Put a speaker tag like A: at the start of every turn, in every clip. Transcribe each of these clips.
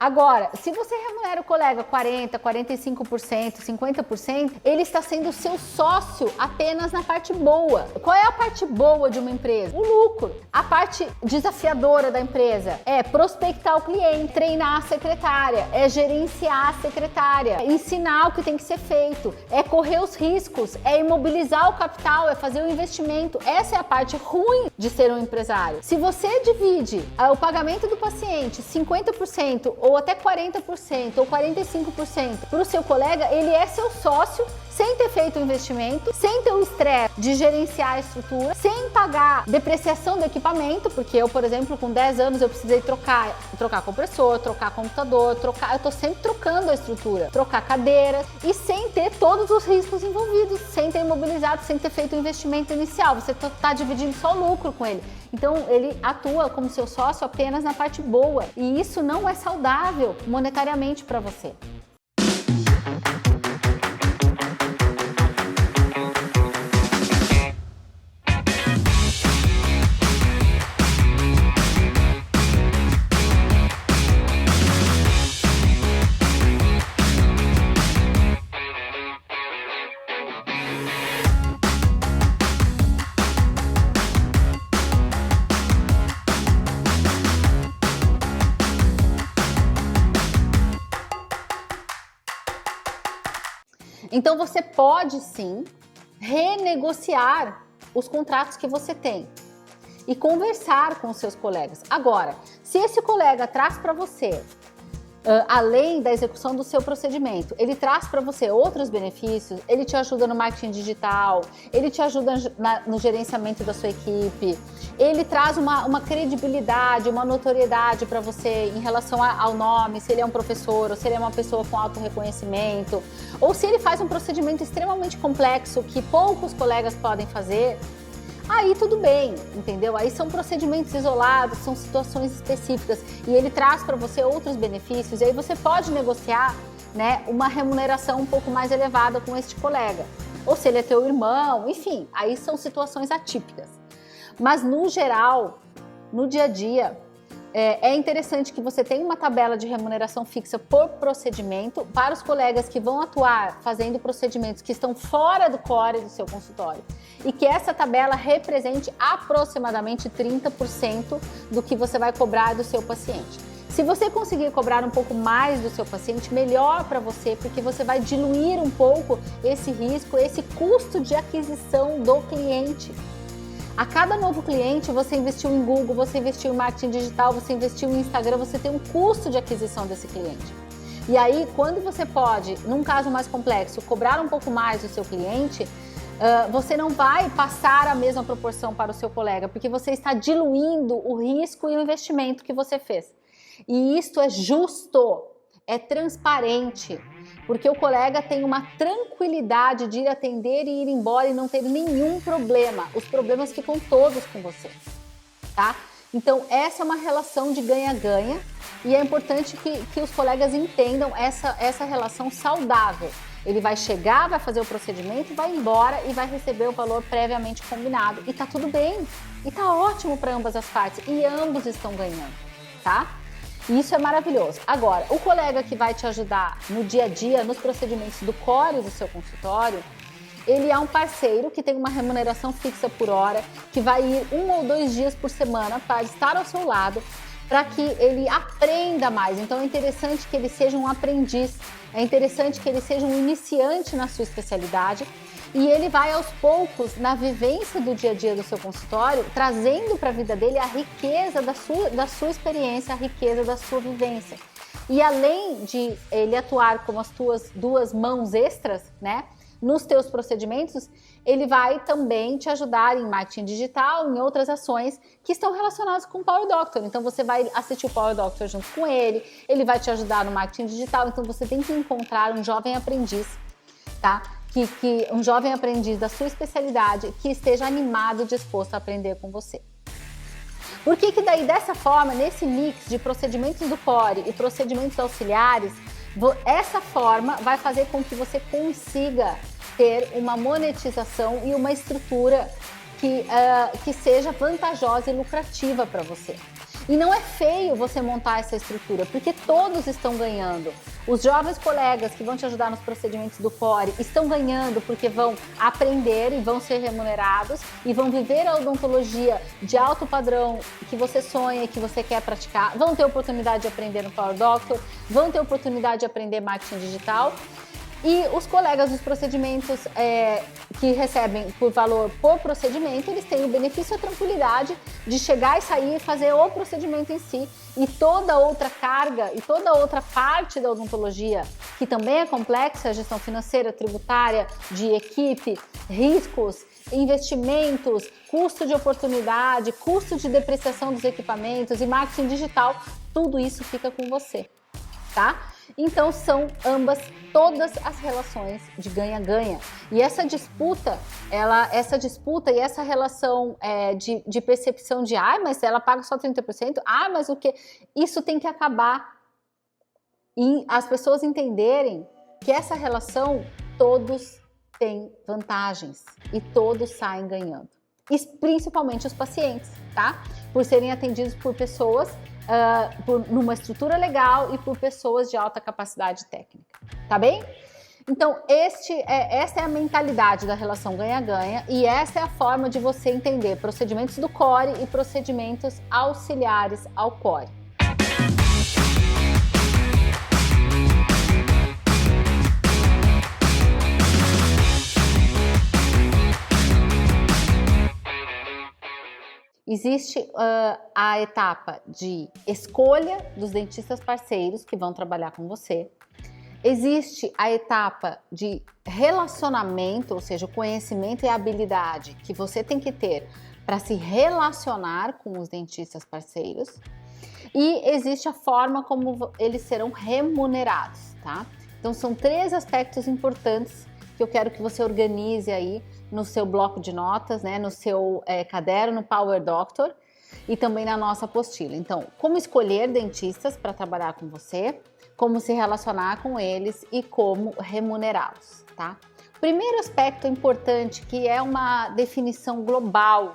A: Agora, se você remunera o colega 40%, 45%, 50%, ele está sendo seu sócio apenas na parte boa. Qual é a parte boa de uma empresa? O lucro. A parte desafiadora da empresa é prospectar o cliente, treinar a secretária, é gerenciar a secretária, ensinar o que tem que ser feito, é correr os riscos, é imobilizar o capital, é fazer o investimento. Essa é a parte ruim de ser um empresário. Se você divide o pagamento do paciente 50% ou até 40% ou 45% para o seu colega, ele é seu sócio sem ter feito o investimento, sem ter o estresse de gerenciar a estrutura, sem pagar depreciação do equipamento, porque eu, por exemplo, com 10 anos eu precisei trocar compressor, trocar computador, eu tô sempre trocando a estrutura, trocar cadeira e sem ter todos os riscos envolvidos, sem ter imobilizado, sem ter feito o investimento inicial, você tá dividindo só o lucro com ele. Então ele atua como seu sócio apenas na parte boa e isso não é saudável monetariamente para você. Então você pode sim renegociar os contratos que você tem e conversar com os seus colegas. Agora, se esse colega traz para você, além da execução do seu procedimento, ele traz para você outros benefícios, ele te ajuda no marketing digital, ele te ajuda no gerenciamento da sua equipe, ele traz uma credibilidade, uma notoriedade para você em relação ao nome, se ele é um professor ou se ele é uma pessoa com alto reconhecimento, ou se ele faz um procedimento extremamente complexo que poucos colegas podem fazer, aí tudo bem, entendeu? Aí são procedimentos isolados, são situações específicas e ele traz para você outros benefícios e aí você pode negociar, né, uma remuneração um pouco mais elevada com este colega. Ou se ele é teu irmão, enfim, aí são situações atípicas. Mas no geral, no dia a dia, é interessante que você tenha uma tabela de remuneração fixa por procedimento para os colegas que vão atuar fazendo procedimentos que estão fora do core do seu consultório e que essa tabela represente aproximadamente 30% do que você vai cobrar do seu paciente. Se você conseguir cobrar um pouco mais do seu paciente, melhor para você, porque você vai diluir um pouco esse risco, esse custo de aquisição do cliente. A cada novo cliente, você investiu em Google, você investiu em marketing digital, você investiu em Instagram, você tem um custo de aquisição desse cliente. E aí, quando você pode, num caso mais complexo, cobrar um pouco mais do seu cliente, você não vai passar a mesma proporção para o seu colega, porque você está diluindo o risco e o investimento que você fez. E isto é justo, é transparente, porque o colega tem uma tranquilidade de ir atender e ir embora e não ter nenhum problema. Os problemas ficam todos com você, tá? Então, essa é uma relação de ganha-ganha e é importante que os colegas entendam essa relação saudável. Ele vai chegar, vai fazer o procedimento, vai embora e vai receber o valor previamente combinado. E tá tudo bem, e tá ótimo para ambas as partes e ambos estão ganhando, tá? E isso é maravilhoso. Agora, o colega que vai te ajudar no dia a dia, nos procedimentos do core do seu consultório, ele é um parceiro que tem uma remuneração fixa por hora, que vai ir 1 ou 2 dias por semana para estar ao seu lado, para que ele aprenda mais. Então é interessante que ele seja um aprendiz, é interessante que ele seja um iniciante na sua especialidade e ele vai aos poucos, na vivência do dia a dia do seu consultório, trazendo para a vida dele a riqueza da sua experiência, a riqueza da sua vivência. E além de ele atuar como as tuas 2 mãos extras, né, nos teus procedimentos, ele vai também te ajudar em marketing digital, em outras ações que estão relacionadas com o Power Doctor. Então você vai assistir o Power Doctor junto com ele, ele vai te ajudar no marketing digital, então você tem que encontrar um jovem aprendiz, tá? Um jovem aprendiz da sua especialidade que esteja animado e disposto a aprender com você. Por que daí, dessa forma, nesse mix de procedimentos do core e procedimentos auxiliares, essa forma vai fazer com que você consiga ter uma monetização e uma estrutura que seja vantajosa e lucrativa para você. E não é feio você montar essa estrutura, porque todos estão ganhando. Os jovens colegas que vão te ajudar nos procedimentos do core estão ganhando porque vão aprender e vão ser remunerados e vão viver a odontologia de alto padrão que você sonha e que você quer praticar. Vão ter oportunidade de aprender no Power Doctor, vão ter oportunidade de aprender marketing digital. E os colegas dos procedimentos que recebem por valor por procedimento, eles têm o benefício e a tranquilidade de chegar e sair e fazer o procedimento em si. E toda outra carga e toda outra parte da odontologia, que também é complexa, a gestão financeira, tributária, de equipe, riscos, investimentos, custo de oportunidade, custo de depreciação dos equipamentos e marketing digital, tudo isso fica com você, tá? Então são todas as relações de ganha-ganha. E essa disputa e essa relação de percepção de mas ela paga só 30%, mas o que? Isso tem que acabar. E as pessoas entenderem que essa relação, todos têm vantagens e todos saem ganhando. E principalmente os pacientes, tá? Por serem atendidos por pessoas numa estrutura legal e por pessoas de alta capacidade técnica, tá bem? Então, essa é a mentalidade da relação ganha-ganha e essa é a forma de você entender procedimentos do core e procedimentos auxiliares ao core. Existe a etapa de escolha dos dentistas parceiros que vão trabalhar com você. Existe a etapa de relacionamento, ou seja, o conhecimento e a habilidade que você tem que ter para se relacionar com os dentistas parceiros. E existe a forma como eles serão remunerados, tá? Então são 3 aspectos importantes que eu quero que você organize aí no seu bloco de notas, né, no seu caderno, no Power Doctor e também na nossa apostila. Então, como escolher dentistas para trabalhar com você, como se relacionar com eles e como remunerá-los, tá? Primeiro aspecto importante, que é uma definição global,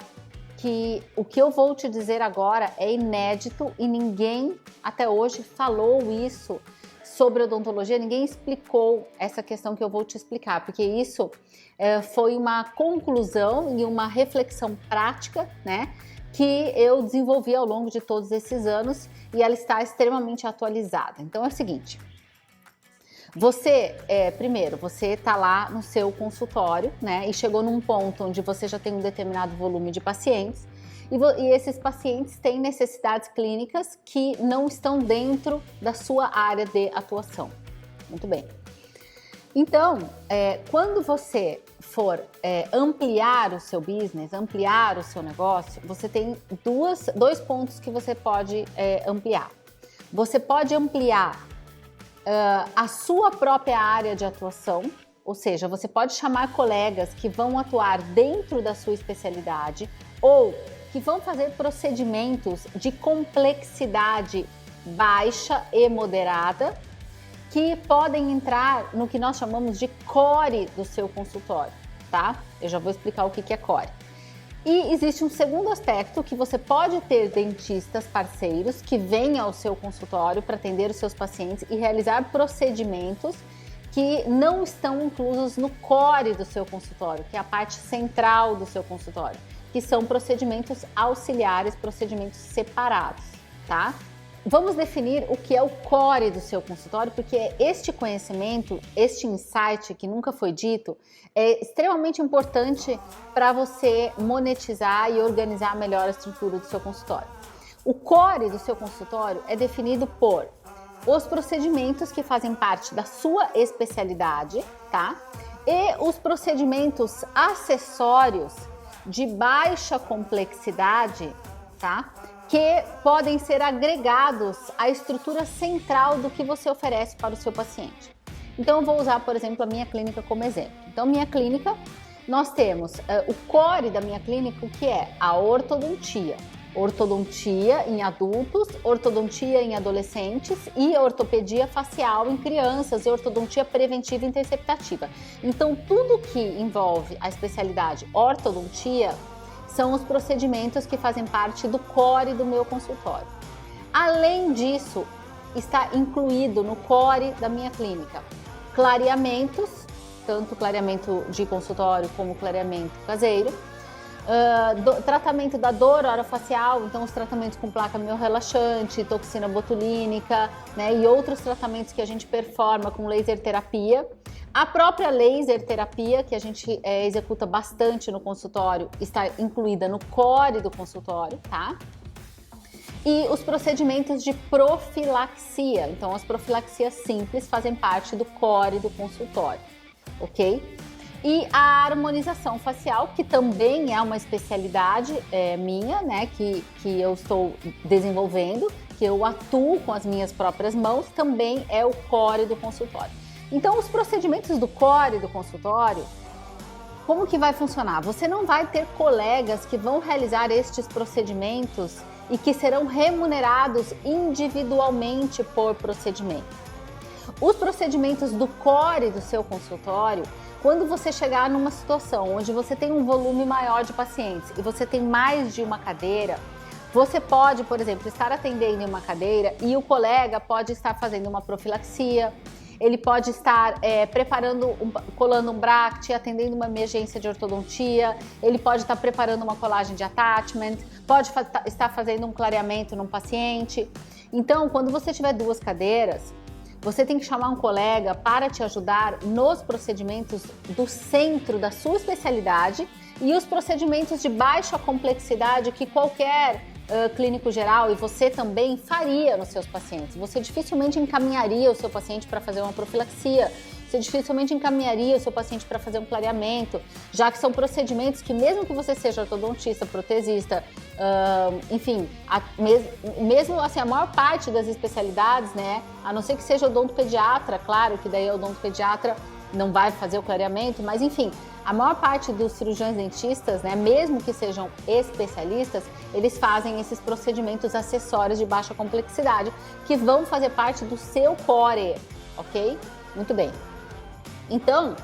A: que o que eu vou te dizer agora é inédito e ninguém até hoje falou isso sobre odontologia, ninguém explicou essa questão que eu vou te explicar, porque isso foi uma conclusão e uma reflexão prática, né, que eu desenvolvi ao longo de todos esses anos e ela está extremamente atualizada. Então é o seguinte, primeiro, você está lá no seu consultório, né, e chegou num ponto onde você já tem um determinado volume de pacientes e esses pacientes têm necessidades clínicas que não estão dentro da sua área de atuação. Muito bem. Então, quando você for ampliar o seu business, ampliar o seu negócio, você tem dois pontos que você pode ampliar. Você pode ampliar a sua própria área de atuação, ou seja, você pode chamar colegas que vão atuar dentro da sua especialidade ou que vão fazer procedimentos de complexidade baixa e moderada, que podem entrar no que nós chamamos de core do seu consultório, tá? Eu já vou explicar o que é core. E existe um segundo aspecto que você pode ter dentistas parceiros que vêm ao seu consultório para atender os seus pacientes e realizar procedimentos que não estão inclusos no core do seu consultório, que é a parte central do seu consultório, que são procedimentos auxiliares, procedimentos separados, tá? Vamos definir o que é o core do seu consultório, porque este conhecimento, este insight que nunca foi dito, é extremamente importante para você monetizar e organizar melhor a estrutura do seu consultório. O core do seu consultório é definido por os procedimentos que fazem parte da sua especialidade, tá? E os procedimentos acessórios de baixa complexidade, tá? Que podem ser agregados à estrutura central do que você oferece para o seu paciente. Então, eu vou usar, por exemplo, a minha clínica como exemplo. Então, minha clínica, nós temos o core da minha clínica, que é a ortodontia. Ortodontia em adultos, ortodontia em adolescentes e ortopedia facial em crianças e ortodontia preventiva e interceptativa. Então, tudo que envolve a especialidade ortodontia são os procedimentos que fazem parte do core do meu consultório. Além disso, está incluído no core da minha clínica clareamentos, tanto clareamento de consultório como clareamento caseiro, tratamento da dor orofacial, então os tratamentos com placa miorrelaxante, toxina botulínica, né, e outros tratamentos que a gente performa com laser terapia. A própria laser terapia, que a gente executa bastante no consultório, está incluída no core do consultório, tá? E os procedimentos de profilaxia. Então, as profilaxias simples fazem parte do core do consultório, ok? E a harmonização facial, que também é uma especialidade minha, né? Que eu estou desenvolvendo, que eu atuo com as minhas próprias mãos, também é o core do consultório. Então, os procedimentos do core do consultório, como que vai funcionar? Você não vai ter colegas que vão realizar estes procedimentos e que serão remunerados individualmente por procedimento. Os procedimentos do core do seu consultório, quando você chegar numa situação onde você tem um volume maior de pacientes e você tem mais de uma cadeira, você pode, por exemplo, estar atendendo em uma cadeira e o colega pode estar fazendo uma profilaxia, ele pode estar colando um bract, atendendo uma emergência de ortodontia, ele pode estar preparando uma colagem de attachment, pode estar fazendo um clareamento num paciente. Então, quando você tiver duas cadeiras, você tem que chamar um colega para te ajudar nos procedimentos do centro da sua especialidade e os procedimentos de baixa complexidade que qualquer clínico geral e você também faria nos seus pacientes. Você dificilmente encaminharia o seu paciente para fazer uma profilaxia, você dificilmente encaminharia o seu paciente para fazer um clareamento, já que são procedimentos que mesmo que você seja ortodontista, protesista, enfim, mesmo assim, a maior parte das especialidades, né, a não ser que seja odontopediatra, claro que daí o odontopediatra não vai fazer o clareamento, mas enfim, a maior parte dos cirurgiões dentistas, né, mesmo que sejam especialistas, eles fazem esses procedimentos acessórios de baixa complexidade que vão fazer parte do seu core, ok? Muito bem. Então,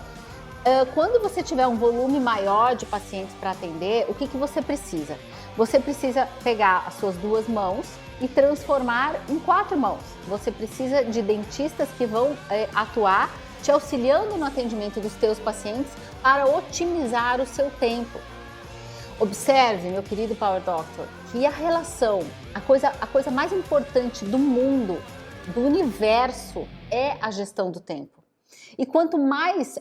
A: quando você tiver um volume maior de pacientes para atender, o que você precisa? Você precisa pegar as suas duas mãos e transformar em 4 mãos. Você precisa de dentistas que vão atuar te auxiliando no atendimento dos teus pacientes para otimizar o seu tempo. Observe, meu querido Power Doctor, que a relação, a coisa mais importante do mundo, do universo, é a gestão do tempo. E quanto mais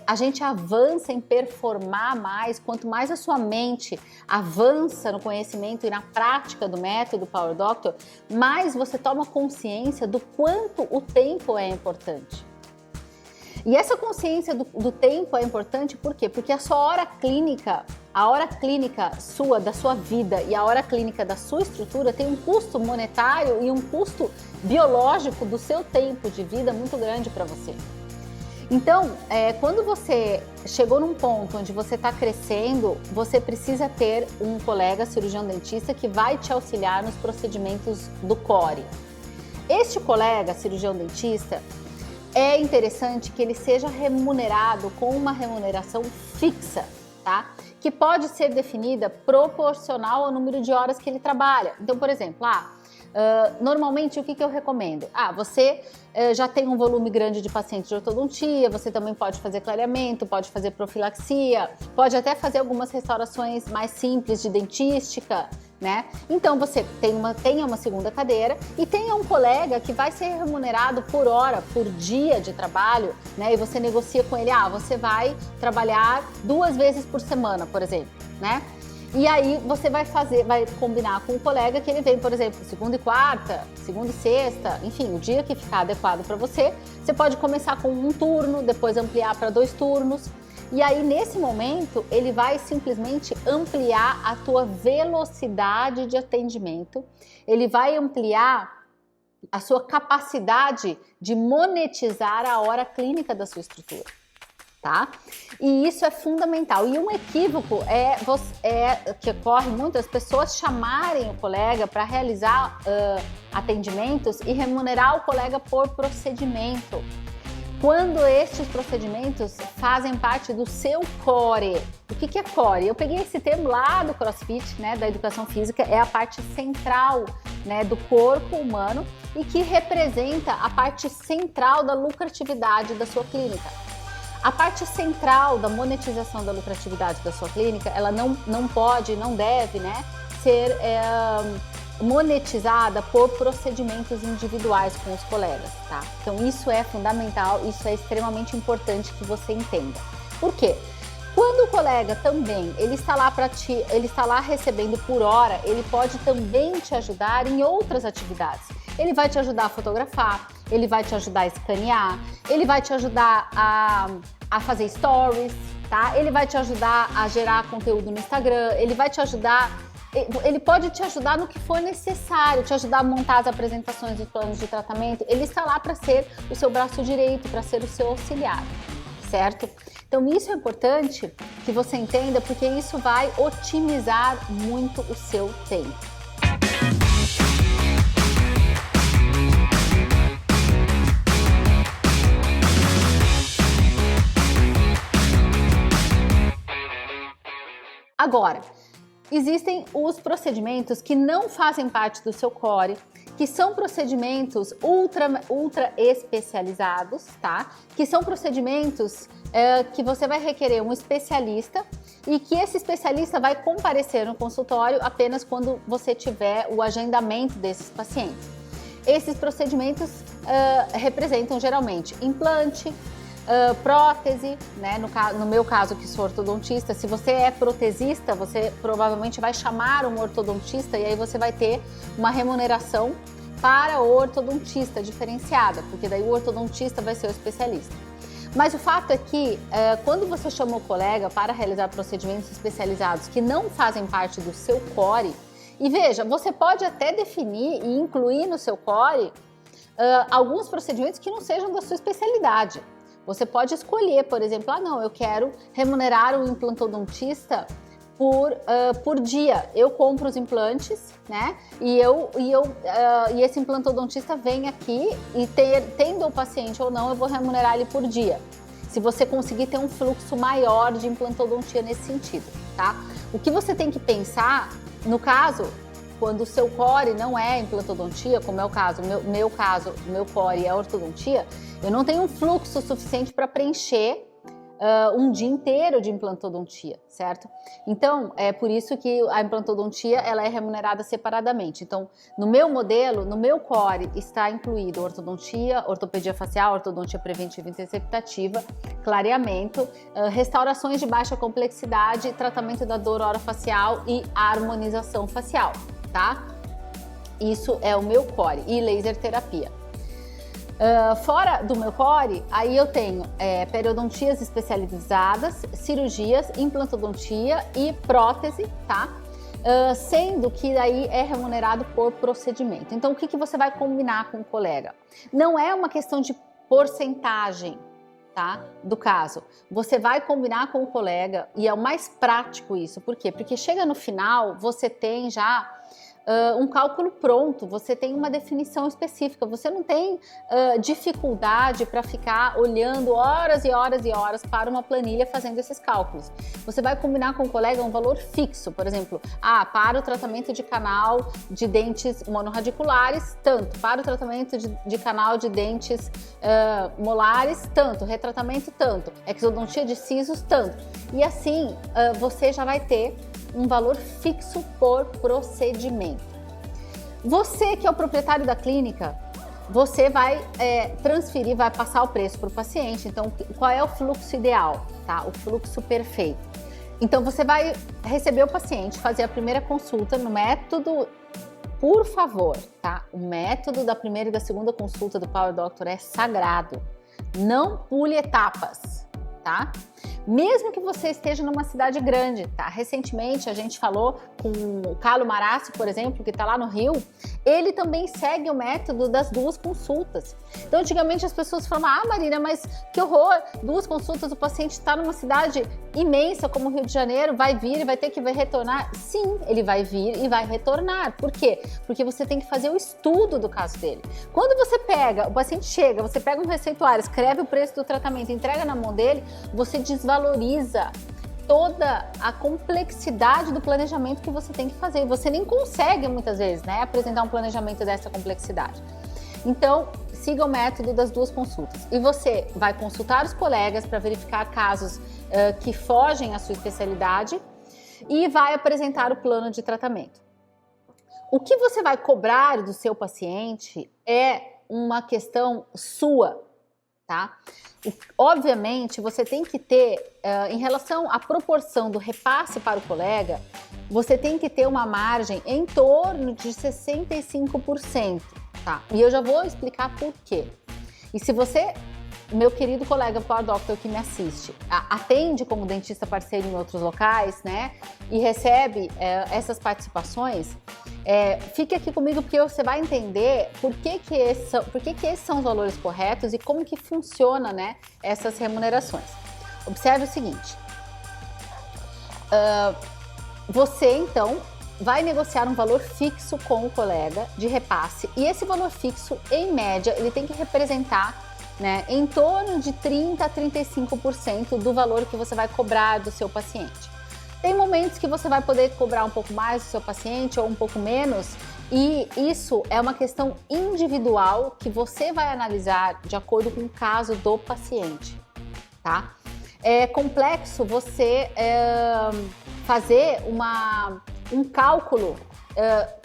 A: a gente avança em performar mais, quanto mais a sua mente avança no conhecimento e na prática do método Power Doctor, mais você toma consciência do quanto o tempo é importante. E essa consciência do tempo é importante por quê? Porque a hora clínica sua, da sua vida e a hora clínica da sua estrutura tem um custo monetário e um custo biológico do seu tempo de vida muito grande para você. Então, quando você chegou num ponto onde você está crescendo, você precisa ter um colega cirurgião dentista que vai te auxiliar nos procedimentos do core. Este colega cirurgião dentista, é interessante que ele seja remunerado com uma remuneração fixa, tá? Que pode ser definida proporcional ao número de horas que ele trabalha. Então, por exemplo, normalmente o que eu recomendo? Você já tem um volume grande de pacientes de ortodontia, você também pode fazer clareamento, pode fazer profilaxia, pode até fazer algumas restaurações mais simples de dentística, né? Então você tenha uma segunda cadeira e tenha um colega que vai ser remunerado por hora, por dia de trabalho, né? E você negocia com ele, você vai trabalhar 2 vezes por semana, por exemplo, né? E aí você vai combinar com o colega que ele vem, por exemplo, segunda e quarta, segunda e sexta, enfim, o dia que ficar adequado para você. Você pode começar com um turno, depois ampliar para 2 turnos. E aí, nesse momento, ele vai simplesmente ampliar a tua velocidade de atendimento, ele vai ampliar a sua capacidade de monetizar a hora clínica da sua estrutura, tá? E isso é fundamental. E um equívoco que ocorre muito, as pessoas chamarem o colega para realizar atendimentos e remunerar o colega por procedimento. quando estes procedimentos fazem parte do seu core. O que é core? Eu peguei esse termo lá do CrossFit, né, da educação física, é a parte central, né, do corpo humano e que representa a parte central da lucratividade da sua clínica. A parte central da monetização da lucratividade da sua clínica, ela não pode, não deve, né, ser monetizada por procedimentos individuais com os colegas, tá? Então isso é fundamental, isso é extremamente importante que você entenda. Por quê? Quando o colega também, ele está lá recebendo por hora, ele pode também te ajudar em outras atividades. Ele vai te ajudar a fotografar, ele vai te ajudar a escanear, ele vai te ajudar a fazer stories, tá? Ele vai te ajudar a gerar conteúdo no Instagram, ele pode te ajudar no que for necessário, te ajudar a montar as apresentações dos planos de tratamento. Ele está lá para ser o seu braço direito, para ser o seu auxiliar, certo? Então isso é importante que você entenda, porque isso vai otimizar muito o seu tempo. Agora, existem os procedimentos que não fazem parte do seu core, que são procedimentos ultra especializados, tá? Que são procedimentos que você vai requerer um especialista e que esse especialista vai comparecer no consultório apenas quando você tiver o agendamento desses pacientes. Esses procedimentos representam geralmente implante, prótese, né? No meu caso, que sou ortodontista, se você é protesista, você provavelmente vai chamar um ortodontista e aí você vai ter uma remuneração para o ortodontista diferenciada, porque daí o ortodontista vai ser o especialista. Mas o fato é que quando você chama o colega para realizar procedimentos especializados que não fazem parte do seu core, e veja, você pode até definir e incluir no seu core alguns procedimentos que não sejam da sua especialidade. Você pode escolher, por exemplo, não, eu quero remunerar o implantodontista por dia. Eu compro os implantes, né? E esse implantodontista vem aqui e tendo o paciente ou não, eu vou remunerar ele por dia. Se você conseguir ter um fluxo maior de implantodontia nesse sentido, tá? O que você tem que pensar, no caso, quando o seu core não é implantodontia, como é o caso, meu core é ortodontia, eu não tenho um fluxo suficiente para preencher um dia inteiro de implantodontia, certo? Então, é por isso que a implantodontia ela é remunerada separadamente. Então, no meu modelo, no meu core, está incluído ortodontia, ortopedia facial, ortodontia preventiva e interceptativa, clareamento, restaurações de baixa complexidade, tratamento da dor orofacial e harmonização facial, tá? Isso é o meu core e laser terapia. Fora do meu core, aí eu tenho periodontias especializadas, cirurgias, implantodontia e prótese, tá? Sendo que daí é remunerado por procedimento. Então, o que você vai combinar com o colega? Não é uma questão de porcentagem, tá? Do caso. Você vai combinar com o colega e é o mais prático isso. Por quê? Porque chega no final, você tem já um cálculo pronto, você tem uma definição específica, você não tem dificuldade para ficar olhando horas e horas e horas para uma planilha fazendo esses cálculos. Você vai combinar com o colega um valor fixo, por exemplo, para o tratamento de canal de dentes monorradiculares, tanto, para o tratamento de canal de dentes molares, tanto, retratamento, tanto, exodontia de sisos, tanto. E assim, você já vai ter um valor fixo por procedimento. Você que é o proprietário da clínica, você vai transferir, vai passar o preço para o paciente. Então, qual é o fluxo ideal, tá? O fluxo perfeito. Então, você vai receber o paciente, fazer a primeira consulta no método, por favor, tá? O método da primeira e da segunda consulta do Power Doctor é sagrado. Não pule etapas, tá? Mesmo que você esteja numa cidade grande, tá? Recentemente a gente falou com o Carlo Marassi, por exemplo, que está lá no Rio, ele também segue o método das 2 consultas. Então, antigamente as pessoas falavam, Marina, mas que horror, 2 consultas, o paciente está numa cidade imensa como o Rio de Janeiro, vai vir e vai ter que retornar? Sim, ele vai vir e vai retornar. Por quê? Porque você tem que fazer o estudo do caso dele. Quando você pega, o paciente chega, você pega um receituário, escreve o preço do tratamento, entrega na mão dele, você desvaloriza toda a complexidade do planejamento que você tem que fazer. Você nem consegue, muitas vezes, né, apresentar um planejamento dessa complexidade. Então, siga o método das 2 consultas. E você vai consultar os colegas para verificar casos que fogem à sua especialidade e vai apresentar o plano de tratamento. O que você vai cobrar do seu paciente é uma questão sua, tá? Obviamente, você tem que ter, em relação à proporção do repasse para o colega, você tem que ter uma margem em torno de 65%, tá? E eu já vou explicar por quê. E se você, meu querido colega Power Doctor que me assiste, atende como dentista parceiro em outros locais, né? E recebe essas participações, fique aqui comigo porque você vai entender por que esses são os valores corretos e como que funciona, né, essas remunerações. Observe o seguinte, você então vai negociar um valor fixo com o colega de repasse e esse valor fixo, em média, ele tem que representar, né, em torno de 30% a 35% do valor que você vai cobrar do seu paciente. Tem momentos que você vai poder cobrar um pouco mais do seu paciente ou um pouco menos, e isso é uma questão individual que você vai analisar de acordo com o caso do paciente, tá? É complexo você fazer um cálculo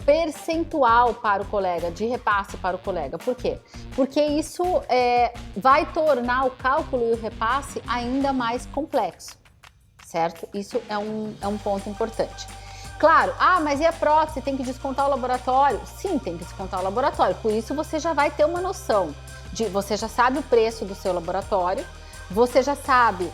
A: percentual para o colega, de repasse para o colega. Por quê? Porque isso vai tornar o cálculo e o repasse ainda mais complexo. Certo? Isso é um ponto importante. Claro, mas e a prótese? Tem que descontar o laboratório? Sim, tem que descontar o laboratório. Por isso você já vai ter uma noção você já sabe o preço do seu laboratório, você já sabe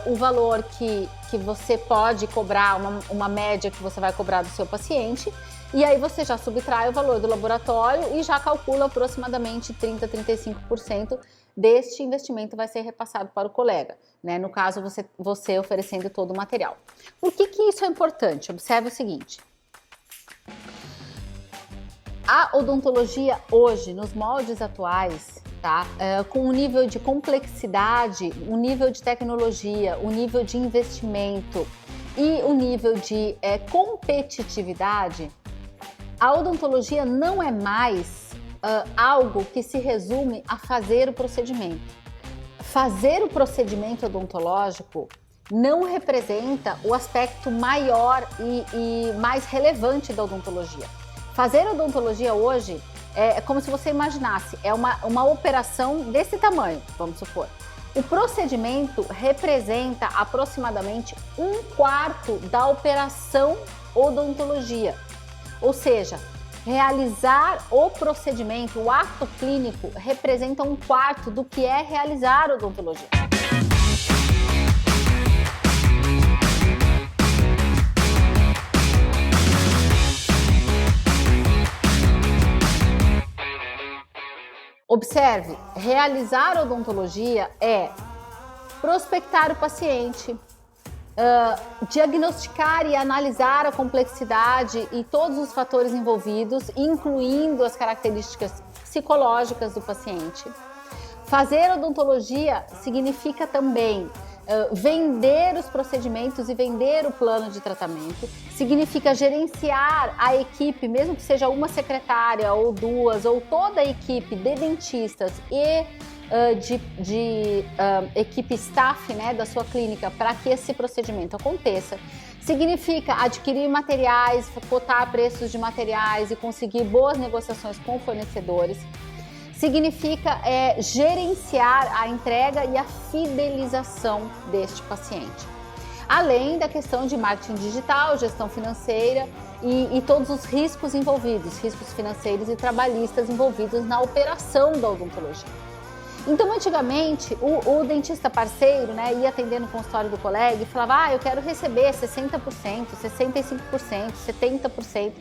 A: o valor que você pode cobrar, uma média que você vai cobrar do seu paciente, e aí você já subtrai o valor do laboratório e já calcula aproximadamente 30% a 35% deste investimento vai ser repassado para o colega, né? No caso, você oferecendo todo o material. Por que isso é importante? Observe o seguinte. A odontologia hoje, nos moldes atuais, tá? Com o nível de complexidade, o nível de tecnologia, o nível de investimento e o nível de competitividade, a odontologia não é mais algo que se resume a fazer o procedimento. Fazer o procedimento odontológico não representa o aspecto maior e mais relevante da odontologia. Fazer odontologia hoje é como se você imaginasse, é uma operação desse tamanho, vamos supor. O procedimento representa aproximadamente 1/4 da operação odontologia. Ou seja, realizar o procedimento, o ato clínico, representa 1/4 do que é realizar odontologia. Observe, realizar odontologia é prospectar o paciente, diagnosticar e analisar a complexidade e todos os fatores envolvidos, incluindo as características psicológicas do paciente. Fazer odontologia significa também vender os procedimentos e vender o plano de tratamento, significa gerenciar a equipe, mesmo que seja uma secretária ou duas, ou toda a equipe de dentistas e de equipe staff, né, da sua clínica para que esse procedimento aconteça. Significa adquirir materiais, cotar preços de materiais e conseguir boas negociações com fornecedores. Significa gerenciar a entrega e a fidelização deste paciente. Além da questão de marketing digital, gestão financeira e todos os riscos envolvidos, riscos financeiros e trabalhistas envolvidos na operação da odontologia. Então, antigamente, o dentista parceiro, né, ia atender no consultório do colega e falava, eu quero receber 60%, 65%, 70%.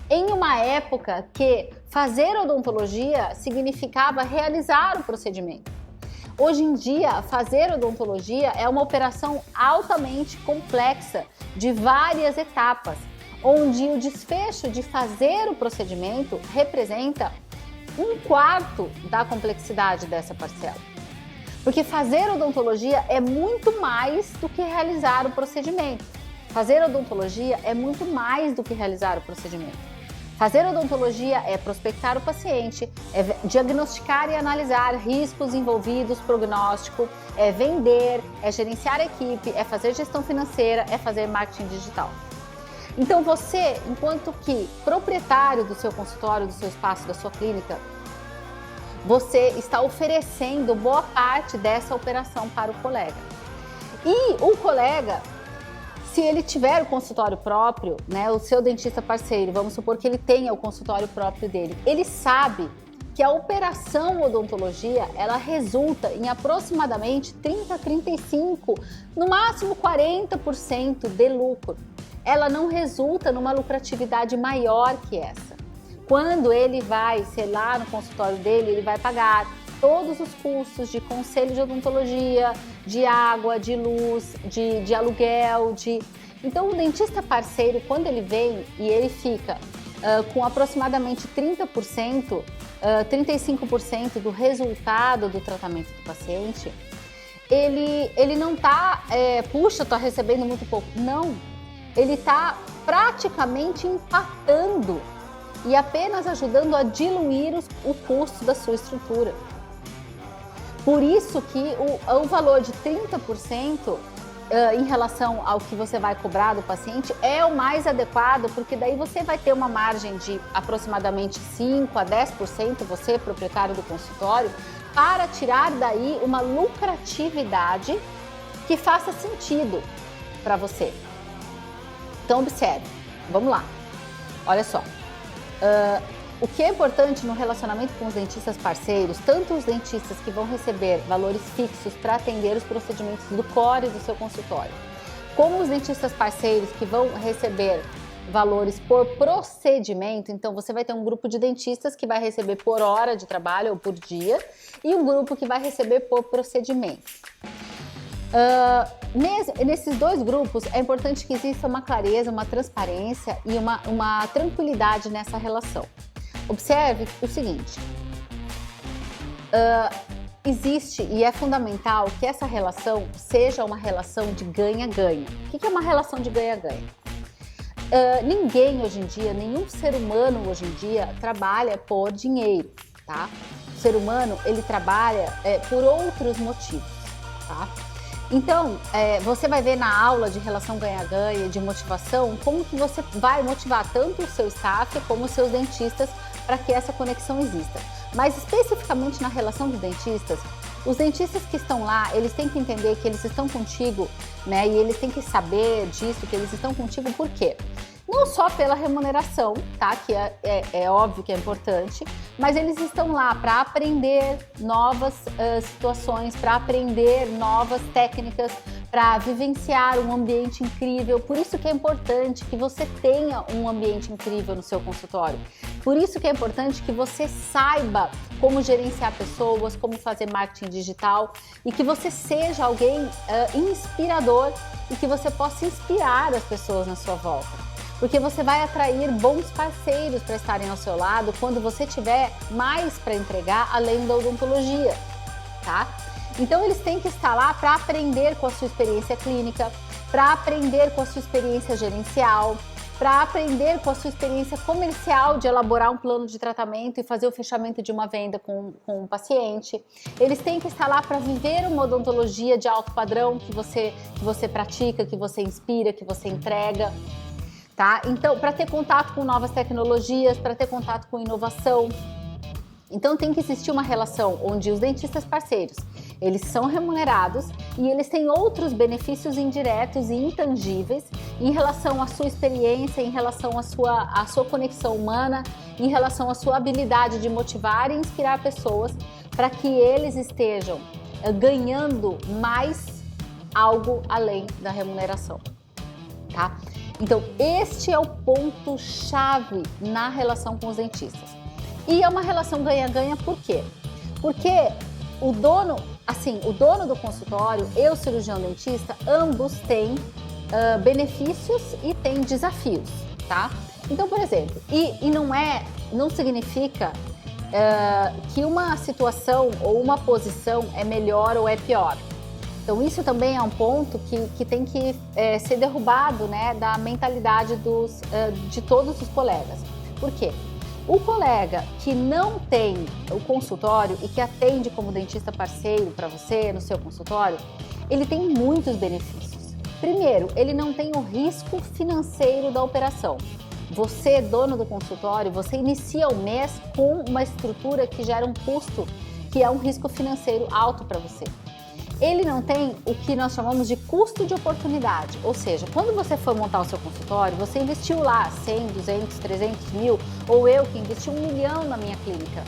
A: Em uma época que fazer odontologia significava realizar o procedimento. Hoje em dia, fazer odontologia é uma operação altamente complexa, de várias etapas, onde o desfecho de fazer o procedimento representa 1/4 da complexidade dessa parcela. Porque fazer odontologia é muito mais do que realizar o procedimento. Fazer odontologia é muito mais do que realizar o procedimento. Fazer odontologia é prospectar o paciente, é diagnosticar e analisar riscos envolvidos, prognóstico, é vender, é gerenciar a equipe, é fazer gestão financeira, é fazer marketing digital. Então você, enquanto que proprietário do seu consultório, do seu espaço, da sua clínica, você está oferecendo boa parte dessa operação para o colega. E o colega, se ele tiver o consultório próprio, né, o seu dentista parceiro, vamos supor que ele tenha o consultório próprio dele, ele sabe que a operação odontologia, ela resulta em aproximadamente 30, 35, no máximo 40% de lucro. Ela não resulta numa lucratividade maior que essa. Quando ele vai, sei lá, no consultório dele, ele vai pagar todos os custos de conselho de odontologia, de água, de luz, de aluguel, Então, o dentista parceiro, quando ele vem e ele fica com aproximadamente 30%, 35% do resultado do tratamento do paciente, ele não está, puxa, estou recebendo muito pouco. Não, ele está praticamente empatando e apenas ajudando a diluir o custo da sua estrutura. Por isso que o valor de 30% em relação ao que você vai cobrar do paciente é o mais adequado, porque daí você vai ter uma margem de aproximadamente 5 a 10%, você, proprietário do consultório, para tirar daí uma lucratividade que faça sentido para você. Então observe, vamos lá, olha só. O que é importante no relacionamento com os dentistas parceiros, tanto os dentistas que vão receber valores fixos para atender os procedimentos do core do seu consultório, como os dentistas parceiros que vão receber valores por procedimento. Então você vai ter um grupo de dentistas que vai receber por hora de trabalho ou por dia e um grupo que vai receber por procedimento. Nesses dois grupos é importante que exista uma clareza, uma transparência e uma tranquilidade nessa relação. Observe o seguinte, existe e é fundamental que essa relação seja uma relação de ganha-ganha. O que é uma relação de ganha-ganha? Ninguém hoje em dia, nenhum ser humano hoje em dia trabalha por dinheiro, tá? O ser humano, ele trabalha por outros motivos, tá? Então, você vai ver na aula de relação ganha-ganha, de motivação, como que você vai motivar tanto o seu staff como os seus dentistas para que essa conexão exista. Mas especificamente na relação dos dentistas, os dentistas que estão lá, eles têm que entender que eles estão contigo, né? E eles têm que saber disso, que eles estão contigo por quê? Não só pela remuneração, tá? Que é óbvio que é importante, mas eles estão lá para aprender novas situações, para aprender novas técnicas, para vivenciar um ambiente incrível. Por isso que é importante que você tenha um ambiente incrível no seu consultório. Por isso que é importante que você saiba como gerenciar pessoas, como fazer marketing digital e que você seja alguém inspirador e que você possa inspirar as pessoas na sua volta. Porque você vai atrair bons parceiros para estarem ao seu lado quando você tiver mais para entregar além da odontologia, tá? Então eles têm que estar lá para aprender com a sua experiência clínica, para aprender com a sua experiência gerencial, para aprender com a sua experiência comercial de elaborar um plano de tratamento e fazer o fechamento de uma venda com um paciente. Eles têm que estar lá para viver uma odontologia de alto padrão que você pratica, que você inspira, que você entrega. Tá? Então, para ter contato com novas tecnologias, para ter contato com inovação. Então, tem que existir uma relação onde os dentistas parceiros, eles são remunerados e eles têm outros benefícios indiretos e intangíveis em relação à sua experiência, em relação à sua conexão humana, em relação à sua habilidade de motivar e inspirar pessoas para que eles estejam ganhando mais algo além da remuneração, tá? Então, este é o ponto-chave na relação com os dentistas. E é uma relação ganha-ganha por quê? Porque o dono do consultório e o cirurgião dentista, ambos têm benefícios e têm desafios, tá? Então, por exemplo, não significa que uma situação ou uma posição é melhor ou é pior. Então, isso também é um ponto que tem que ser derrubado, né, da mentalidade de todos os colegas. Por quê? O colega que não tem o consultório e que atende como dentista parceiro para você no seu consultório, ele tem muitos benefícios. Primeiro, ele não tem o risco financeiro da operação. Você, dono do consultório, você inicia o mês com uma estrutura que gera um custo que é um risco financeiro alto para você. Ele não tem o que nós chamamos de custo de oportunidade, ou seja, quando você for montar o seu consultório, você investiu lá 100, 200, 300 mil, ou eu que investi 1 milhão na minha clínica.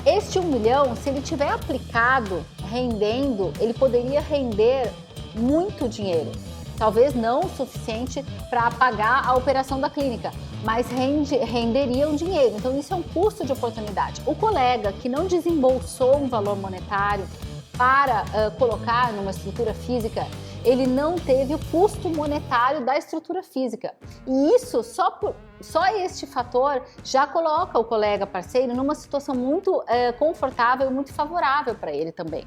A: Este 1 milhão, se ele tiver aplicado, rendendo, ele poderia render muito dinheiro. Talvez não o suficiente para pagar a operação da clínica, mas renderia um dinheiro. Então isso é um custo de oportunidade. O colega que não desembolsou um valor monetário para colocar numa estrutura física, ele não teve o custo monetário da estrutura física. E isso, só este fator já coloca o colega parceiro numa situação muito confortável e muito favorável para ele também.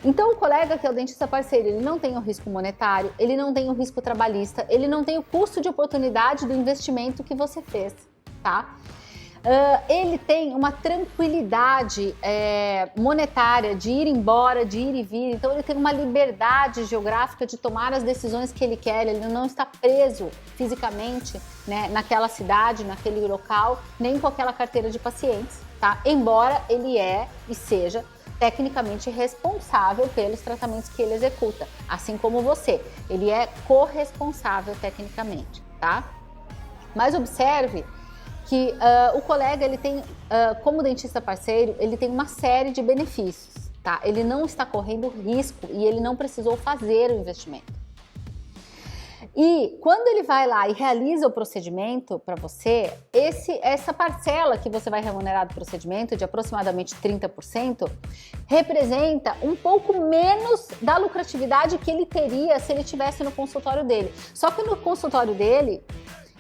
A: Então, o colega que é o dentista parceiro, ele não tem o risco monetário, ele não tem o risco trabalhista, ele não tem o custo de oportunidade do investimento que você fez, tá? Ele tem uma tranquilidade monetária de ir embora, de ir e vir, então ele tem uma liberdade geográfica de tomar as decisões que ele quer, ele não está preso fisicamente, né, naquela cidade, naquele local, nem com aquela carteira de pacientes, tá? Embora ele e seja tecnicamente responsável pelos tratamentos que ele executa, assim como você, ele é corresponsável tecnicamente, tá? Mas observe que o colega, ele tem, como dentista parceiro, ele tem uma série de benefícios, tá? Ele não está correndo risco e ele não precisou fazer o investimento. E quando ele vai lá e realiza o procedimento para você, essa parcela que você vai remunerar do procedimento, de aproximadamente 30%, representa um pouco menos da lucratividade que ele teria se ele estivesse no consultório dele. Só que no consultório dele,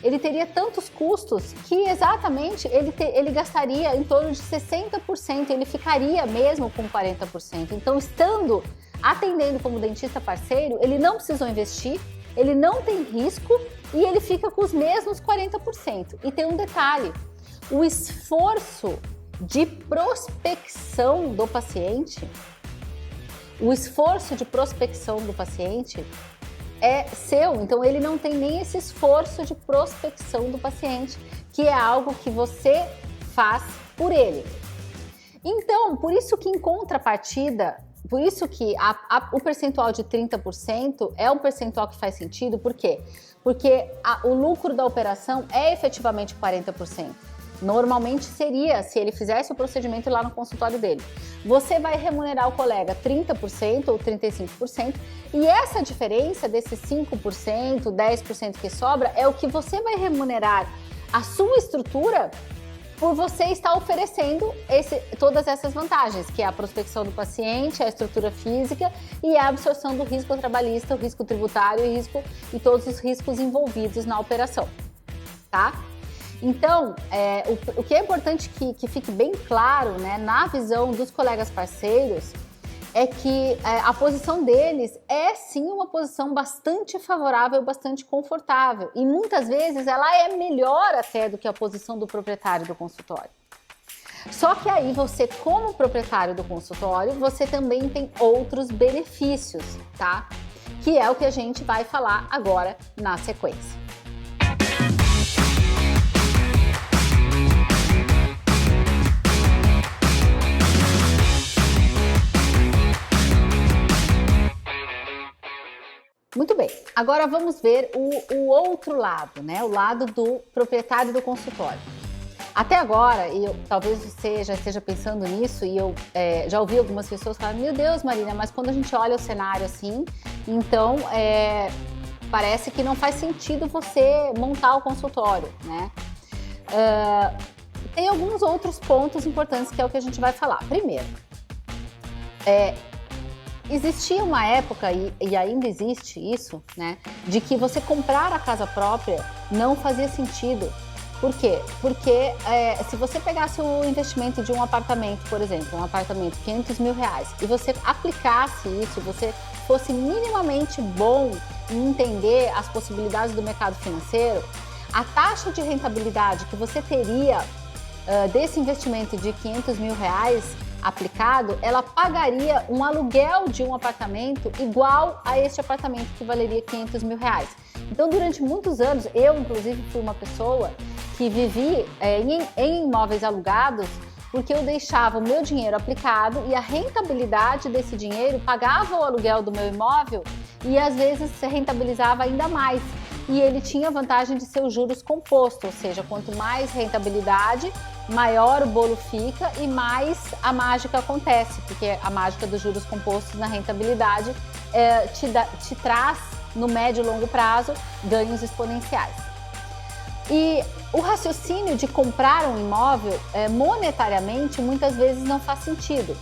A: ele teria tantos custos que exatamente ele gastaria em torno de 60%, ele ficaria mesmo com 40%. Então, atendendo como dentista parceiro, ele não precisou investir, ele não tem risco e ele fica com os mesmos 40%. E tem um detalhe, o esforço de prospecção do paciente, é seu, então ele não tem nem esse esforço de prospecção do paciente, que é algo que você faz por ele. Então, por isso que em contrapartida, por isso que o percentual de 30% é um percentual que faz sentido, por quê? Porque o lucro da operação é efetivamente 40%. Normalmente seria se ele fizesse o procedimento lá no consultório dele. Você vai remunerar o colega 30% ou 35%, e essa diferença desses 5%, 10% que sobra é o que você vai remunerar a sua estrutura por você estar oferecendo todas essas vantagens, que é a prospecção do paciente, a estrutura física e a absorção do risco trabalhista, o risco tributário e todos os riscos envolvidos na operação, tá? Então, o que é importante que fique bem claro, né, na visão dos colegas parceiros, é que a posição deles é sim uma posição bastante favorável, bastante confortável, e muitas vezes ela é melhor até do que a posição do proprietário do consultório. Só que aí você, como proprietário do consultório, você também tem outros benefícios, tá? Que é o que a gente vai falar agora na sequência. Muito bem, agora vamos ver o outro lado, né? O lado do proprietário do consultório. Até agora, talvez você já esteja pensando nisso, e eu já ouvi algumas pessoas falarem, meu Deus, Marina, mas quando a gente olha o cenário assim, então parece que não faz sentido você montar o consultório, né? Tem alguns outros pontos importantes que é o que a gente vai falar. Primeiro, existia uma época, e ainda existe isso, né, de que você comprar a casa própria não fazia sentido. Por quê? Porque se você pegasse o investimento de um apartamento, por exemplo, um apartamento, R$500 mil, e você aplicasse isso, você fosse minimamente bom em entender as possibilidades do mercado financeiro, a taxa de rentabilidade que você teria desse investimento de R$500 mil aplicado, ela pagaria um aluguel de um apartamento igual a este apartamento que valeria R$500 mil. Então, durante muitos anos, eu inclusive fui uma pessoa que vivi em imóveis alugados, porque eu deixava o meu dinheiro aplicado e a rentabilidade desse dinheiro pagava o aluguel do meu imóvel e às vezes se rentabilizava ainda mais. E ele tinha a vantagem de ser os juros compostos, ou seja, quanto mais rentabilidade, maior o bolo fica e mais a mágica acontece, porque a mágica dos juros compostos na rentabilidade te traz, no médio e longo prazo, ganhos exponenciais. E o raciocínio de comprar um imóvel monetariamente muitas vezes não faz sentido.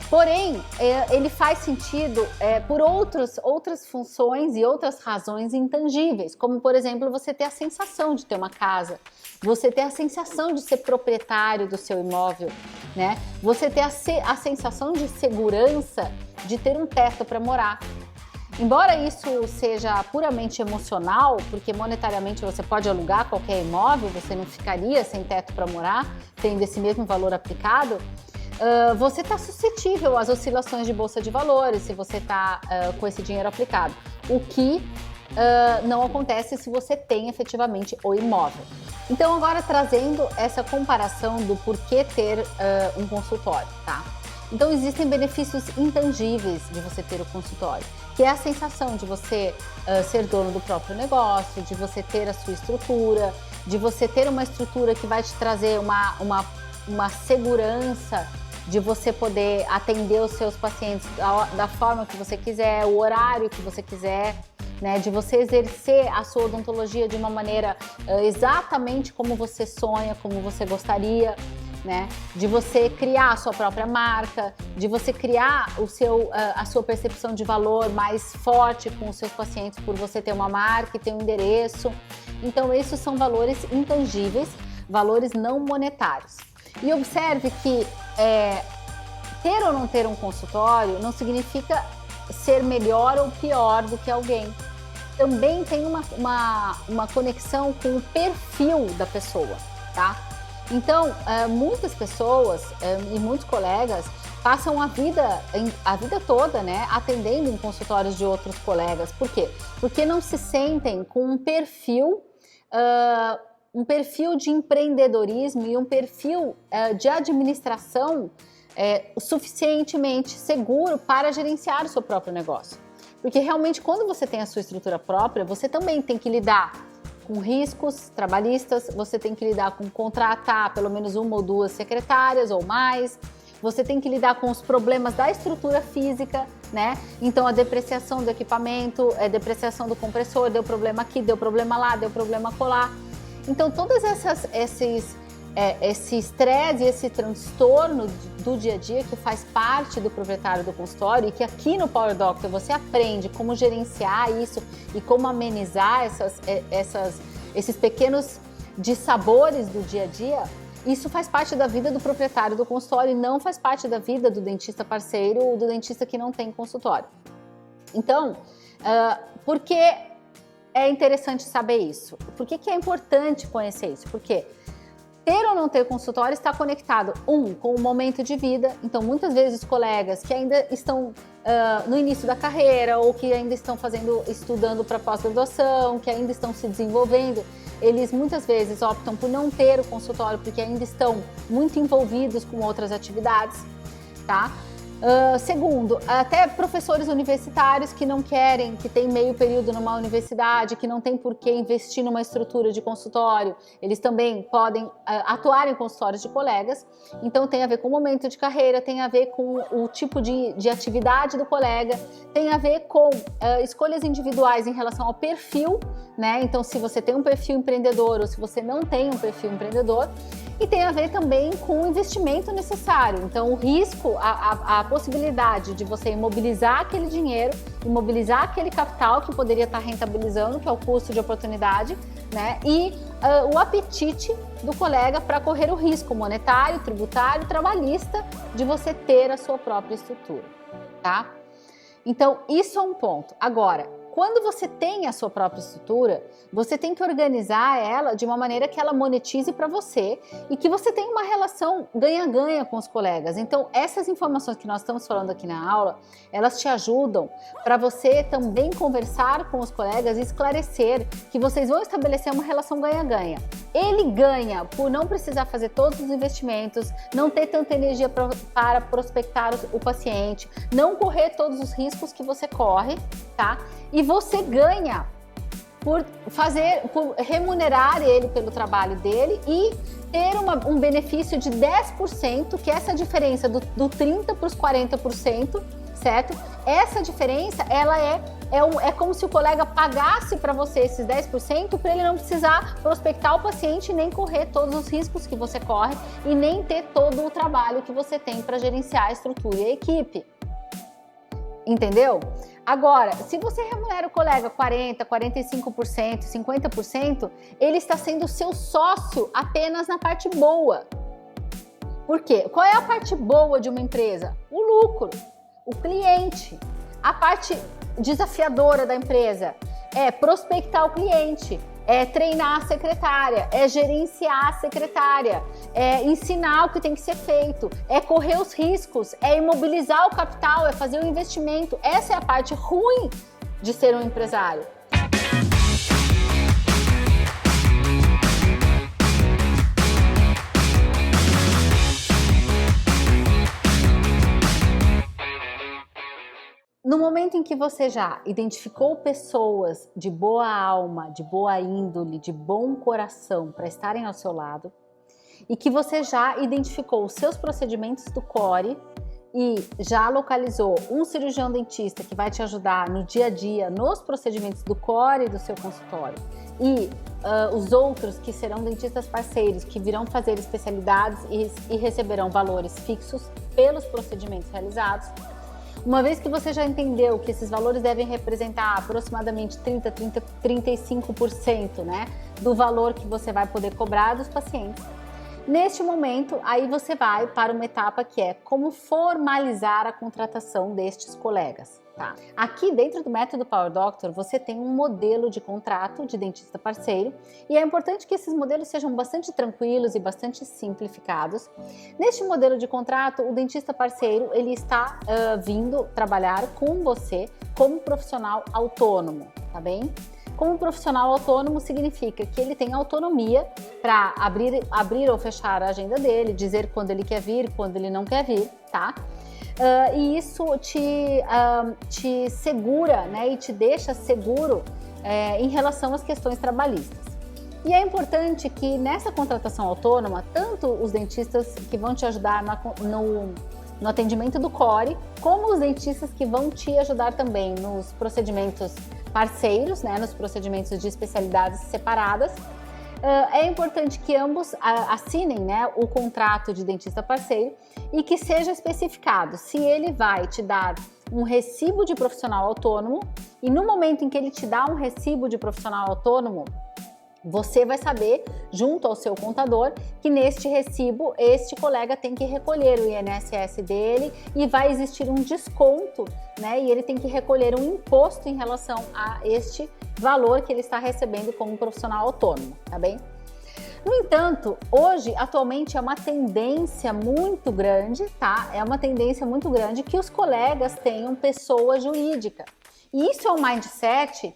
A: Porém, ele faz sentido por outras funções e outras razões intangíveis, como, por exemplo, você ter a sensação de ter uma casa, você ter a sensação de ser proprietário do seu imóvel, né? Você ter a sensação de segurança de ter um teto para morar. Embora isso seja puramente emocional, porque monetariamente você pode alugar qualquer imóvel, você não ficaria sem teto para morar, tendo esse mesmo valor aplicado, você está suscetível às oscilações de bolsa de valores se você está com esse dinheiro aplicado, o que não acontece se você tem efetivamente o imóvel. Então, agora trazendo essa comparação do porquê ter um consultório, tá? Então, existem benefícios intangíveis de você ter o consultório, que é a sensação de você ser dono do próprio negócio, de você ter a sua estrutura, de você ter uma estrutura que vai te trazer uma segurança de você poder atender os seus pacientes da forma que você quiser, o horário que você quiser, né? De você exercer a sua odontologia de uma maneira exatamente como você sonha, como você gostaria, né? De você criar a sua própria marca, de você criar a sua percepção de valor mais forte com os seus pacientes por você ter uma marca e ter um endereço. Então, esses são valores intangíveis, valores não monetários. E observe que ter ou não ter um consultório não significa ser melhor ou pior do que alguém. Também tem uma conexão com o perfil da pessoa, tá? Então, muitas pessoas e muitos colegas passam a vida toda, né, atendendo em consultórios de outros colegas. Por quê? Porque não se sentem com um perfil de empreendedorismo e um perfil de administração suficientemente seguro para gerenciar o seu próprio negócio. Porque realmente, quando você tem a sua estrutura própria, você também tem que lidar com riscos trabalhistas, você tem que lidar com contratar pelo menos uma ou duas secretárias ou mais, você tem que lidar com os problemas da estrutura física, né? Então, a depreciação do equipamento, a depreciação do compressor, deu problema aqui, deu problema lá, deu problema colar. Então, todos esse estresse e esse transtorno do dia a dia que faz parte do proprietário do consultório e que aqui no Power Doctor você aprende como gerenciar isso e como amenizar esses pequenos dissabores do dia a dia, isso faz parte da vida do proprietário do consultório e não faz parte da vida do dentista parceiro ou do dentista que não tem consultório. Então, por que é interessante saber isso? Por que é importante conhecer isso? Porque ter ou não ter consultório está conectado, com o momento de vida. Então, muitas vezes, colegas que ainda estão no início da carreira ou que ainda estão estudando para pós-graduação, que ainda estão se desenvolvendo, eles muitas vezes optam por não ter o consultório porque ainda estão muito envolvidos com outras atividades, tá? Segundo, até professores universitários que não querem, que tem meio período numa universidade, que não tem por que investir numa estrutura de consultório, eles também podem atuar em consultórios de colegas. Então tem a ver com o momento de carreira, tem a ver com o tipo de atividade do colega, tem a ver com escolhas individuais em relação ao perfil, né? Então se você tem um perfil empreendedor ou se você não tem um perfil empreendedor. E tem a ver também com o investimento necessário. Então, o risco, a possibilidade de você imobilizar aquele dinheiro, imobilizar aquele capital que poderia estar rentabilizando, que é o custo de oportunidade, né? E o apetite do colega para correr o risco monetário, tributário, trabalhista de você ter a sua própria estrutura, tá? Então, isso é um ponto. Agora, quando você tem a sua própria estrutura, você tem que organizar ela de uma maneira que ela monetize para você e que você tenha uma relação ganha-ganha com os colegas. Então, essas informações que nós estamos falando aqui na aula, elas te ajudam para você também conversar com os colegas e esclarecer que vocês vão estabelecer uma relação ganha-ganha. Ele ganha por não precisar fazer todos os investimentos, não ter tanta energia para prospectar o paciente, não correr todos os riscos que você corre, tá? E você ganha por remunerar ele pelo trabalho dele e ter um benefício de 10%, que é essa diferença do 30% para os 40%, certo? Essa diferença, ela é como se o colega pagasse para você esses 10% para ele não precisar prospectar o paciente, nem correr todos os riscos que você corre e nem ter todo o trabalho que você tem para gerenciar a estrutura e a equipe. Entendeu? Agora, se você remunera o colega 40%, 45%, 50%, ele está sendo seu sócio apenas na parte boa. Por quê? Qual é a parte boa de uma empresa? O lucro, o cliente. A parte desafiadora da empresa é prospectar o cliente, é treinar a secretária, é gerenciar a secretária, é ensinar o que tem que ser feito, é correr os riscos, é imobilizar o capital, é fazer o investimento. Essa é a parte ruim de ser um empresário. No momento em que você já identificou pessoas de boa alma, de boa índole, de bom coração para estarem ao seu lado e que você já identificou os seus procedimentos do CORE e já localizou um cirurgião dentista que vai te ajudar no dia a dia nos procedimentos do CORE do seu consultório e os outros que serão dentistas parceiros que virão fazer especialidades e receberão valores fixos pelos procedimentos realizados. Uma vez que você já entendeu que esses valores devem representar aproximadamente 35%, né, do valor que você vai poder cobrar dos pacientes, neste momento, aí você vai para uma etapa que é como formalizar a contratação destes colegas. Tá? Aqui dentro do método Power Doctor, você tem um modelo de contrato de dentista parceiro e é importante que esses modelos sejam bastante tranquilos e bastante simplificados. Neste modelo de contrato, o dentista parceiro ele está vindo trabalhar com você como profissional autônomo, tá bem? Como profissional autônomo significa que ele tem autonomia para abrir ou fechar a agenda dele, dizer quando ele quer vir, quando ele não quer vir, tá? E isso te segura, né, e te deixa seguro em relação às questões trabalhistas. E é importante que nessa contratação autônoma, tanto os dentistas que vão te ajudar no atendimento do CORE, como os dentistas que vão te ajudar também nos procedimentos parceiros, né, nos procedimentos de especialidades separadas, é importante que ambos assinem, né, o contrato de dentista parceiro e que seja especificado se ele vai te dar um recibo de profissional autônomo e no momento em que ele te dá um recibo de profissional autônomo, você vai saber, junto ao seu contador, que neste recibo, este colega tem que recolher o INSS dele e vai existir um desconto, né? E ele tem que recolher um imposto em relação a este valor que ele está recebendo como profissional autônomo, tá bem? No entanto, hoje, atualmente, é uma tendência muito grande, tá? É uma tendência muito grande que os colegas tenham pessoa jurídica. E isso é um mindset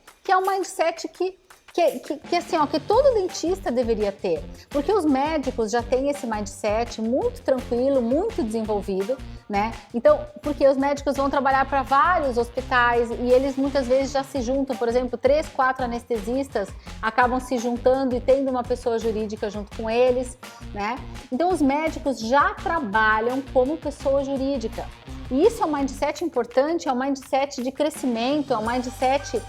A: que que assim, ó, que todo dentista deveria ter, porque os médicos já têm esse mindset muito tranquilo, muito desenvolvido, né? Então, porque os médicos vão trabalhar para vários hospitais e eles muitas vezes já se juntam, por exemplo, 3, 4 anestesistas acabam se juntando e tendo uma pessoa jurídica junto com eles, né? Então, os médicos já trabalham como pessoa jurídica. E isso é um mindset importante, é um mindset de crescimento, é um mindset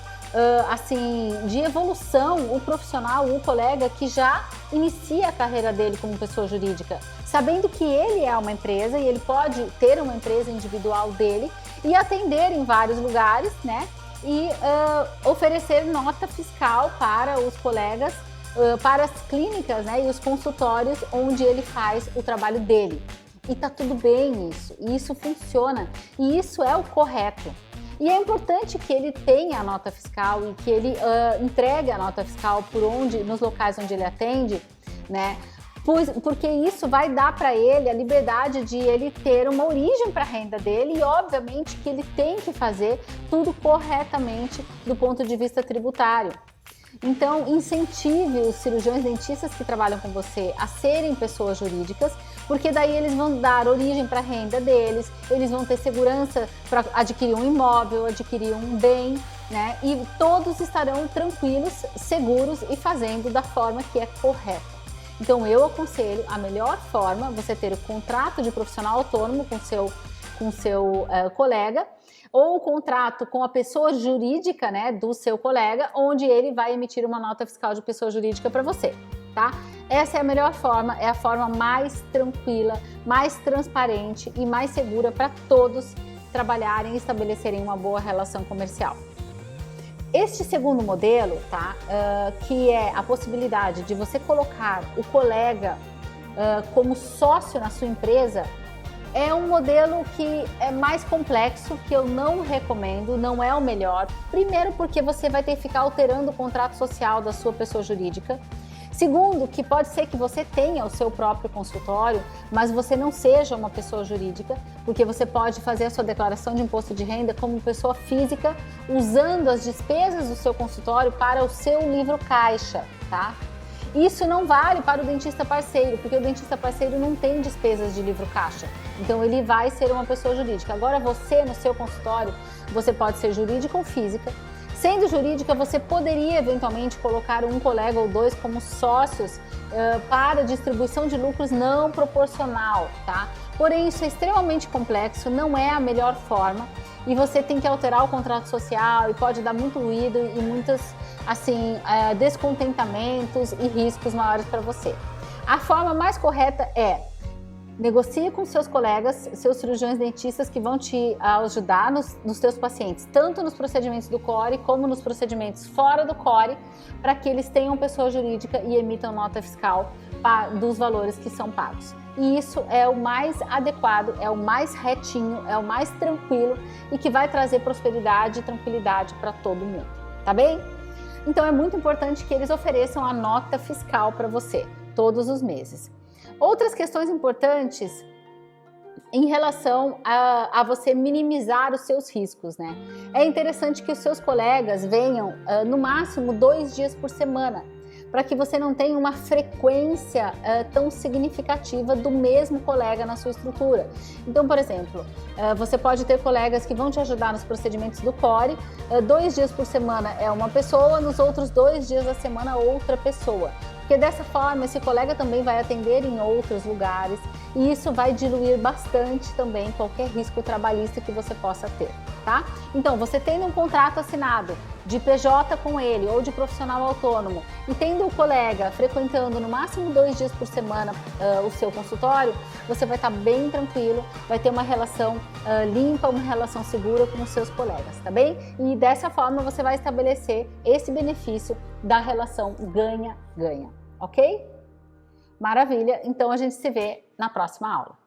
A: assim, de evolução, o profissional, o colega que já inicia a carreira dele como pessoa jurídica, sabendo que ele é uma empresa e ele pode ter uma empresa individual dele e atender em vários lugares, né? E oferecer nota fiscal para os colegas, para as clínicas, né? E os consultórios onde ele faz o trabalho dele. E tá tudo bem isso, e isso funciona, e isso é o correto. E é importante que ele tenha a nota fiscal e que ele entregue a nota fiscal nos locais onde ele atende, né? Porque isso vai dar para ele a liberdade de ele ter uma origem para a renda dele e, obviamente, que ele tem que fazer tudo corretamente do ponto de vista tributário. Então, incentive os cirurgiões dentistas que trabalham com você a serem pessoas jurídicas, porque daí eles vão dar origem para a renda deles, eles vão ter segurança para adquirir um imóvel, adquirir um bem, né? E todos estarão tranquilos, seguros e fazendo da forma que é correta. Então, eu aconselho a melhor forma, você ter o contrato de profissional autônomo com seu colega, ou o contrato com a pessoa jurídica, né, do seu colega, onde ele vai emitir uma nota fiscal de pessoa jurídica para você, tá? Essa é a melhor forma, é a forma mais tranquila, mais transparente e mais segura para todos trabalharem e estabelecerem uma boa relação comercial. Este segundo modelo, tá, que é a possibilidade de você colocar o colega como sócio na sua empresa, é um modelo que é mais complexo, que eu não recomendo, não é o melhor. Primeiro, porque você vai ter que ficar alterando o contrato social da sua pessoa jurídica. Segundo, que pode ser que você tenha o seu próprio consultório, mas você não seja uma pessoa jurídica, porque você pode fazer a sua declaração de imposto de renda como pessoa física, usando as despesas do seu consultório para o seu livro caixa, tá? Isso não vale para o dentista parceiro, porque o dentista parceiro não tem despesas de livro caixa. Então, ele vai ser uma pessoa jurídica. Agora, você, no seu consultório, você pode ser jurídica ou física. Sendo jurídica, você poderia, eventualmente, colocar um colega ou dois como sócios para distribuição de lucros não proporcional, tá? Porém, isso é extremamente complexo, não é a melhor forma. E você tem que alterar o contrato social e pode dar muito ruído e muitos assim, descontentamentos e riscos maiores para você. A forma mais correta é negocie com seus colegas, seus cirurgiões dentistas que vão te ajudar nos teus pacientes, tanto nos procedimentos do CORE como nos procedimentos fora do CORE, para que eles tenham pessoa jurídica e emitam nota fiscal dos valores que são pagos. E isso é o mais adequado, é o mais retinho, é o mais tranquilo e que vai trazer prosperidade e tranquilidade para todo mundo, tá bem? Então é muito importante que eles ofereçam a nota fiscal para você todos os meses. Outras questões importantes em relação a você minimizar os seus riscos, né? É interessante que os seus colegas venham no máximo 2 dias por semana, para que você não tenha uma frequência tão significativa do mesmo colega na sua estrutura. Então, por exemplo, você pode ter colegas que vão te ajudar nos procedimentos do CORE, 2 dias por semana é uma pessoa, nos outros 2 dias da semana outra pessoa. Porque dessa forma esse colega também vai atender em outros lugares e isso vai diluir bastante também qualquer risco trabalhista que você possa ter, tá? Então, você tendo um contrato assinado de PJ com ele ou de profissional autônomo e tendo o colega frequentando no máximo 2 dias por semana o seu consultório, você vai estar bem tranquilo, vai ter uma relação limpa, uma relação segura com os seus colegas, tá bem? E dessa forma você vai estabelecer esse benefício da relação ganha-ganha, ok? Maravilha! Então a gente se vê na próxima aula.